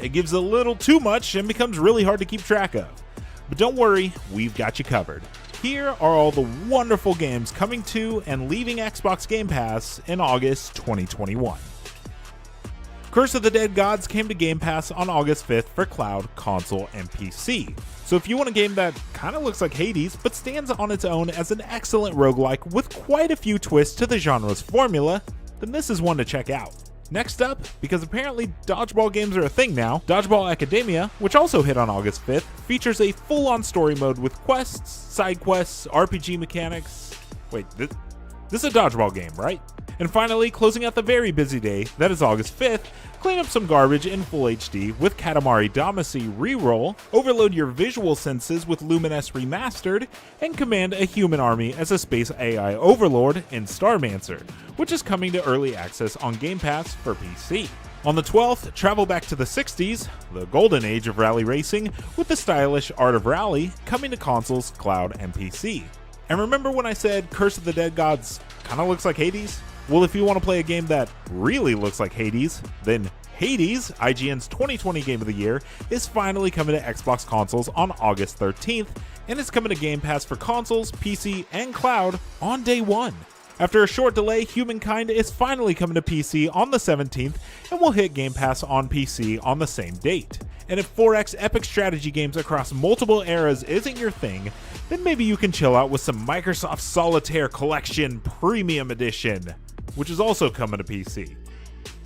it gives a little too much and becomes really hard to keep track of. But don't worry, we've got you covered. Here are all the wonderful games coming to and leaving Xbox Game Pass in August 2021. Curse of the Dead Gods came to Game Pass on August 5th for cloud, console, and PC. So if you want a game that kinda looks like Hades but stands on its own as an excellent roguelike with quite a few twists to the genre's formula, then this is one to check out. Next up, because apparently dodgeball games are a thing now, Dodgeball Academia, which also hit on August 5th, features a full-on story mode with quests, side quests, RPG mechanics. Wait, this is a dodgeball game, right? And finally, closing out the very busy day, that is August 5th, clean up some garbage in full HD with Katamari Damacy Reroll, overload your visual senses with Luminous Remastered, and command a human army as a space AI overlord in Starmancer, which is coming to early access on Game Pass for PC. On the 12th, travel back to the 60s, the golden age of rally racing, with the stylish Art of Rally coming to consoles, cloud, and PC. And remember when I said Curse of the Dead Gods kinda looks like Hades? Well, if you want to play a game that really looks like Hades, then Hades, IGN's 2020 Game of the Year, is finally coming to Xbox consoles on August 13th, and it's coming to Game Pass for consoles, PC, and cloud on day one. After a short delay, Humankind is finally coming to PC on the 17th, and will hit Game Pass on PC on the same date. And if 4X epic strategy games across multiple eras isn't your thing, then maybe you can chill out with some Microsoft Solitaire Collection Premium Edition, which is also coming to PC,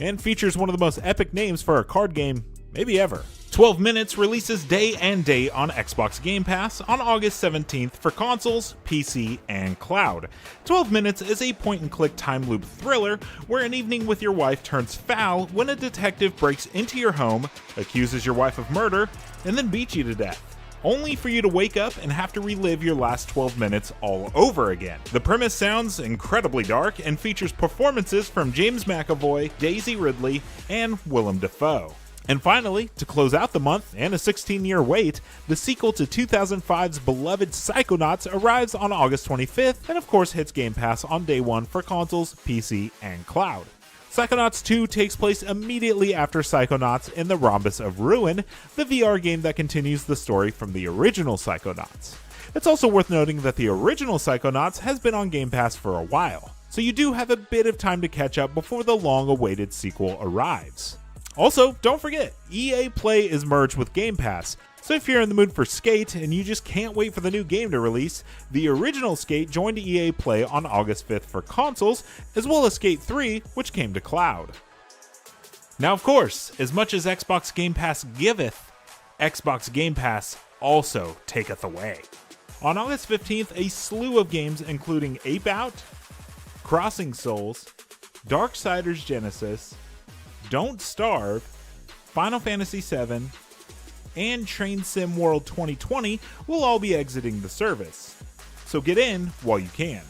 and features one of the most epic names for a card game maybe ever. 12 Minutes releases day and date on Xbox Game Pass on August 17th for consoles, PC, and cloud. 12 Minutes is a point-and-click time loop thriller where an evening with your wife turns foul when a detective breaks into your home, accuses your wife of murder, and then beats you to death, only for you to wake up and have to relive your last 12 minutes all over again. The premise sounds incredibly dark and features performances from James McAvoy, Daisy Ridley, and Willem Dafoe. And finally, to close out the month and a 16-year wait, the sequel to 2005's beloved Psychonauts arrives on August 25th and of course hits Game Pass on day one for consoles, PC, and cloud. Psychonauts 2 takes place immediately after Psychonauts in the Rhombus of Ruin, the VR game that continues the story from the original Psychonauts. It's also worth noting that the original Psychonauts has been on Game Pass for a while, so you do have a bit of time to catch up before the long-awaited sequel arrives. Also, don't forget, EA Play is merged with Game Pass, so if you're in the mood for Skate and you just can't wait for the new game to release, the original Skate joined EA Play on August 5th for consoles, as well as Skate 3, which came to cloud. Now of course, as much as Xbox Game Pass giveth, Xbox Game Pass also taketh away. On August 15th, a slew of games including Ape Out, Crossing Souls, Darksiders Genesis, Don't Starve, Final Fantasy VII, and Train Sim World 2020 will all be exiting the service. So get in while you can.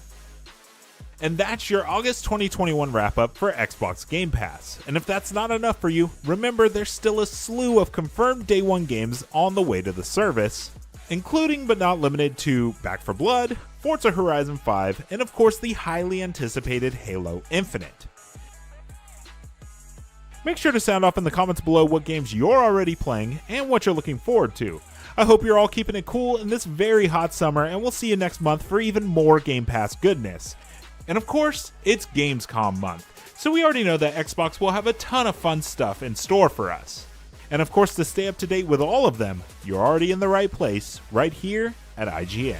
And that's your August 2021 wrap-up for Xbox Game Pass. And if that's not enough for you, remember there's still a slew of confirmed Day 1 games on the way to the service, including but not limited to Back 4 Blood, Forza Horizon 5, and of course the highly anticipated Halo Infinite. Make sure to sound off in the comments below what games you're already playing and what you're looking forward to. I hope you're all keeping it cool in this very hot summer, and we'll see you next month for even more Game Pass goodness. And of course, it's Gamescom month, so we already know that Xbox will have a ton of fun stuff in store for us. And of course, to stay up to date with all of them, you're already in the right place, right here at IGN.